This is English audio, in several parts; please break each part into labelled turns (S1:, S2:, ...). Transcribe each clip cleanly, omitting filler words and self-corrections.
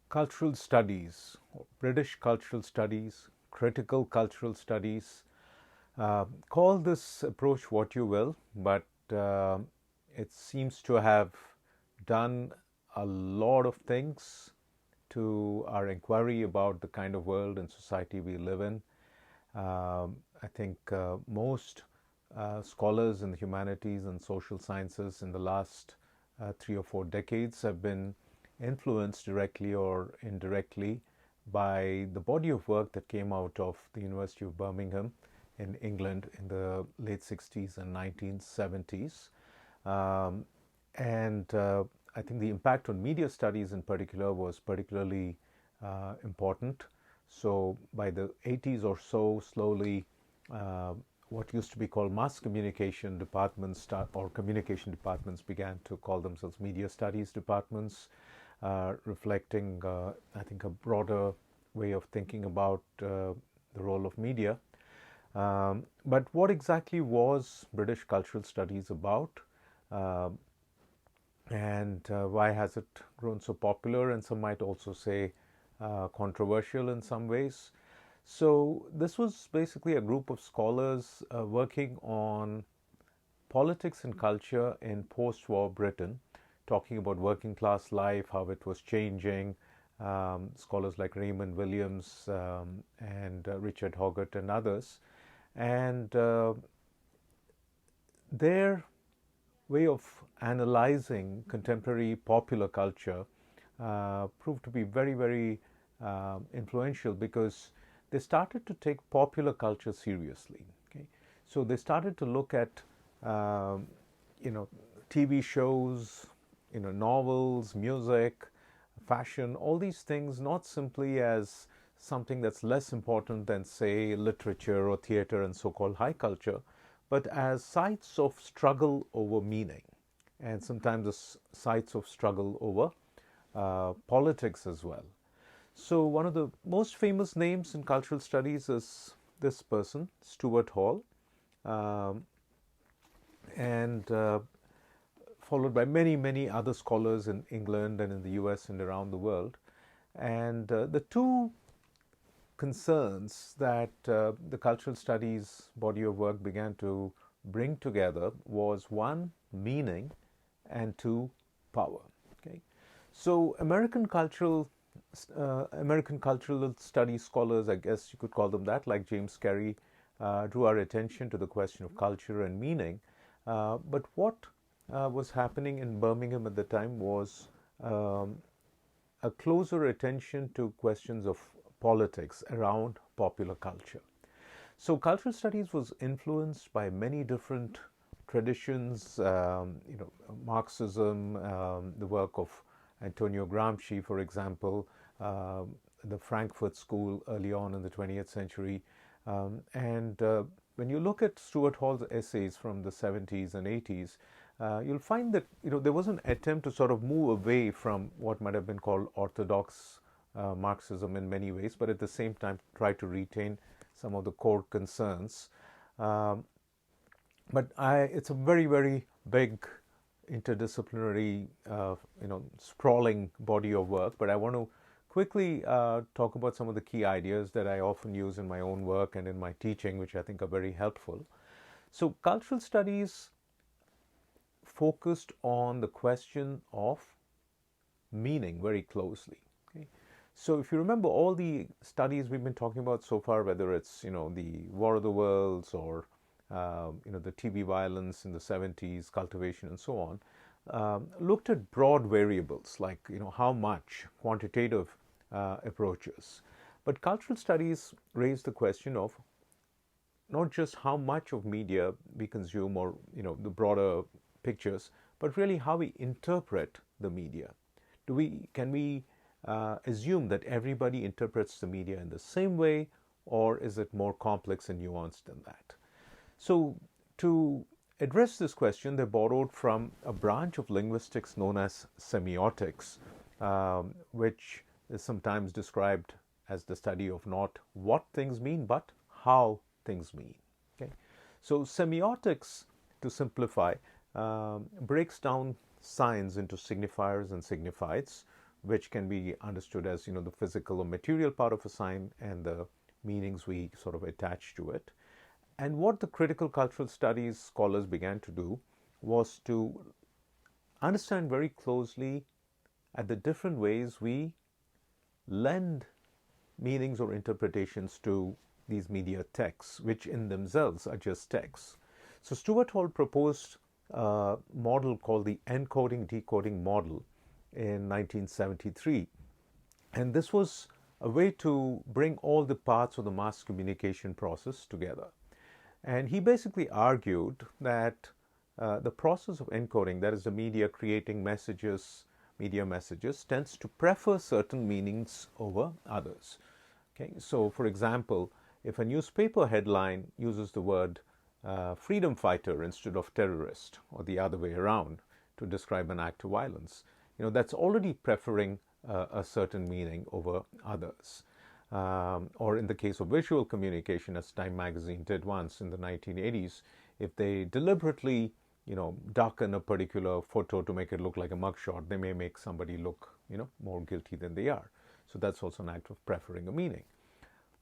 S1: cultural studies, British cultural studies, critical cultural studies. Call this approach what you will, but it seems to have done a lot of things to our inquiry about the kind of world and society we live in. I think most scholars in the humanities and social sciences in the last 3 or 4 decades have been influenced directly or indirectly by the body of work that came out of the University of Birmingham in England in the late 60s and 1970s. Um, and I think the impact on media studies in particular was particularly important. So by the 80s or so, slowly, uh, what used to be called mass communication departments or communication departments began to call themselves media studies departments, reflecting, I think, a broader way of thinking about the role of media. But what exactly was British cultural studies about? Uh, and why has it grown so popular? And some might also say controversial in some ways. So, this was basically a group of scholars working on politics and culture in post war Britain, talking about working class life, how it was changing. Scholars like Raymond Williams and Richard Hoggart and others. And their way of analyzing contemporary popular culture proved to be very, very influential because they started to take popular culture seriously. Okay, so they started to look at um, you know TV shows, novels, music, fashion, all these things not simply as something that's less important than, say, literature or theater and so-called high culture, but as sites of struggle over meaning, and sometimes as sites of struggle over politics as well. So, one of the most famous names in cultural studies is this person, Stuart Hall, um, and followed by many, many other scholars in England and in the US and around the world. And the two concerns that the cultural studies body of work began to bring together was one, meaning, and two, power. Okay, so American cultural studies scholars, I guess you could call them that, like James Carey, drew our attention to the question of culture and meaning. But what was happening in Birmingham at the time was um, a closer attention to questions of politics around popular culture. So, cultural studies was influenced by many different traditions, Marxism, the work of Antonio Gramsci, for example, the Frankfurt School early on in the 20th century. And when you look at Stuart Hall's essays from the 70s and 80s, you'll find that there was an attempt to sort of move away from what might have been called orthodox Marxism in many ways, but at the same time try to retain some of the core concerns. Um, but it's a very, very big interdisciplinary, sprawling body of work. But I want to quickly talk about some of the key ideas that I often use in my own work and in my teaching, which I think are very helpful. So, cultural studies focused on the question of meaning very closely. Okay? So, if you remember all the studies we've been talking about so far, whether it's the War of the Worlds or the TV violence in the 70s, cultivation, and so on, looked at broad variables like how much, quantitative approaches. But cultural studies raised the question of not just how much of media we consume or the broader pictures, but really how we interpret the media. Can we assume that everybody interprets the media in the same way, or is it more complex and nuanced than that? So, to address this question, they borrowed from a branch of linguistics known as semiotics, which is sometimes described as the study of not what things mean, but how things mean. Okay? So, semiotics, to simplify, breaks down signs into signifiers and signifieds, which can be understood as, the physical or material part of a sign and the meanings we sort of attach to it. And what the critical cultural studies scholars began to do was to understand very closely at the different ways we lend meanings or interpretations to these media texts, which in themselves are just texts. So Stuart Hall proposed a model called the encoding-decoding model in 1973. And this was a way to bring all the parts of the mass communication process together. And he basically argued that the process of encoding, that is the media creating media messages, tends to prefer certain meanings over others. Okay? So, for example, if a newspaper headline uses the word freedom fighter instead of terrorist, or the other way around, to describe an act of violence, that's already preferring a certain meaning over others. Or in the case of visual communication, as Time magazine did once in the 1980s, if they deliberately, darken a particular photo to make it look like a mugshot, they may make somebody look, more guilty than they are. So that's also an act of preferring a meaning.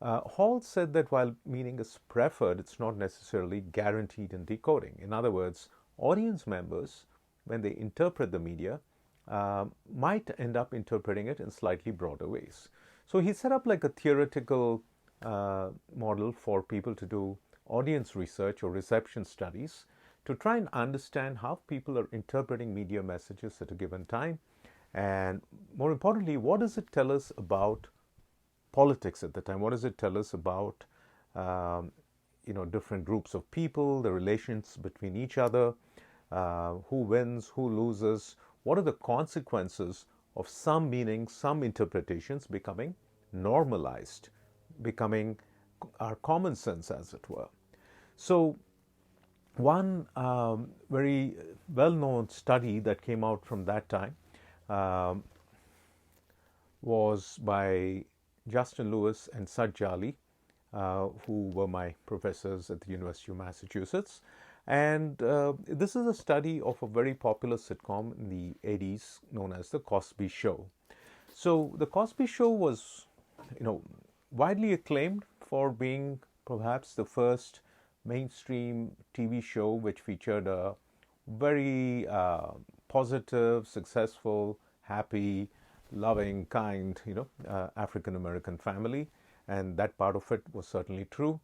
S1: Hall said that while meaning is preferred, it's not necessarily guaranteed in decoding. In other words, audience members, when they interpret the media, might end up interpreting it in slightly broader ways. So he set up like a theoretical model for people to do audience research or reception studies to try and understand how people are interpreting media messages at a given time. And more importantly, what does it tell us about politics at the time? What does it tell us about different groups of people, the relations between each other, who wins, who loses? What are the consequences of some meanings, some interpretations becoming normalized, becoming our common sense, as it were? So one very well-known study that came out from that time was by Justin Lewis and Jhally, who were my professors at the University of Massachusetts. And this is a study of a very popular sitcom in the 80s known as The Cosby Show. So The Cosby Show was, widely acclaimed for being perhaps the first mainstream TV show which featured a very positive, successful, happy, loving, kind, African-American family. And that part of it was certainly true,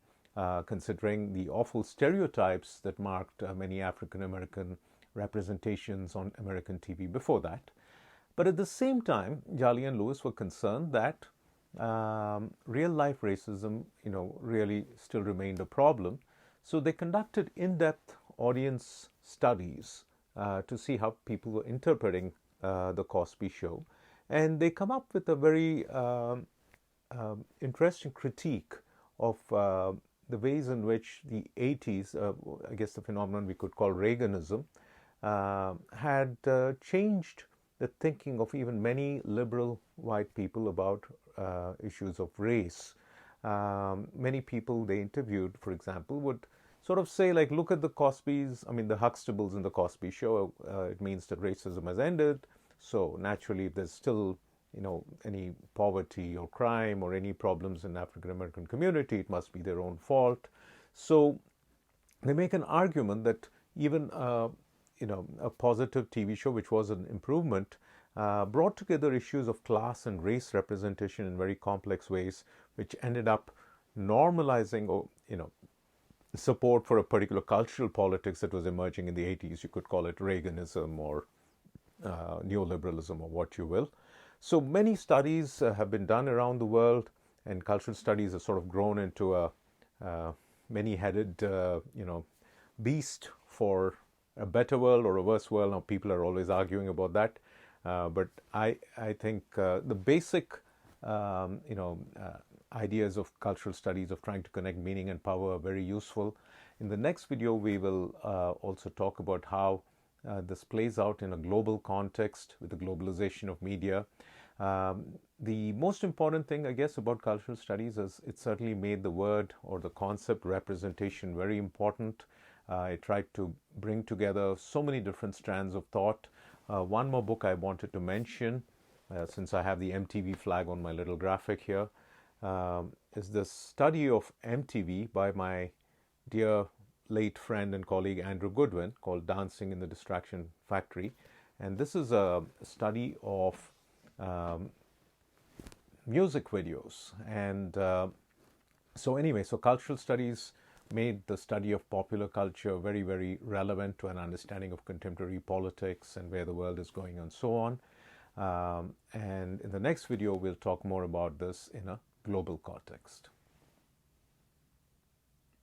S1: considering the awful stereotypes that marked many African-American representations on American TV before that. But at the same time, Jhally and Lewis were concerned that real-life racism, really still remained a problem. So they conducted in-depth audience studies to see how people were interpreting the Cosby Show. And they come up with a very interesting critique of the ways in which the 80s, I guess the phenomenon we could call Reaganism, had changed the thinking of even many liberal white people about issues of race. Many people they interviewed, for example, would sort of say, like, look at the Cosbys, the Huxtables in the Cosby Show, it means that racism has ended. So naturally, if there's still, any poverty or crime or any problems in the African-American community, it must be their own fault. So they make an argument that even, a positive TV show, which was an improvement, brought together issues of class and race representation in very complex ways, which ended up normalizing or, support for a particular cultural politics that was emerging in the 80s. You could call it Reaganism or neoliberalism or what you will. So many studies have been done around the world, and cultural studies have sort of grown into a many-headed, beast for a better world or a worse world. Now, people are always arguing about that. But I think the basic, ideas of cultural studies of trying to connect meaning and power are very useful. In the next video, we will also talk about how this plays out in a global context with the globalization of media. The most important thing, I guess, about cultural studies is it certainly made the word or the concept representation very important. It tried to bring together so many different strands of thought. One more book I wanted to mention since I have the MTV flag on my little graphic here, is the study of MTV by my dear late friend and colleague Andrew Goodwin, called Dancing in the Distraction Factory. And this is a study of music videos. And so cultural studies made the study of popular culture very, very relevant to an understanding of contemporary politics and where the world is going and so on. And in the next video, we'll talk more about this in a global context.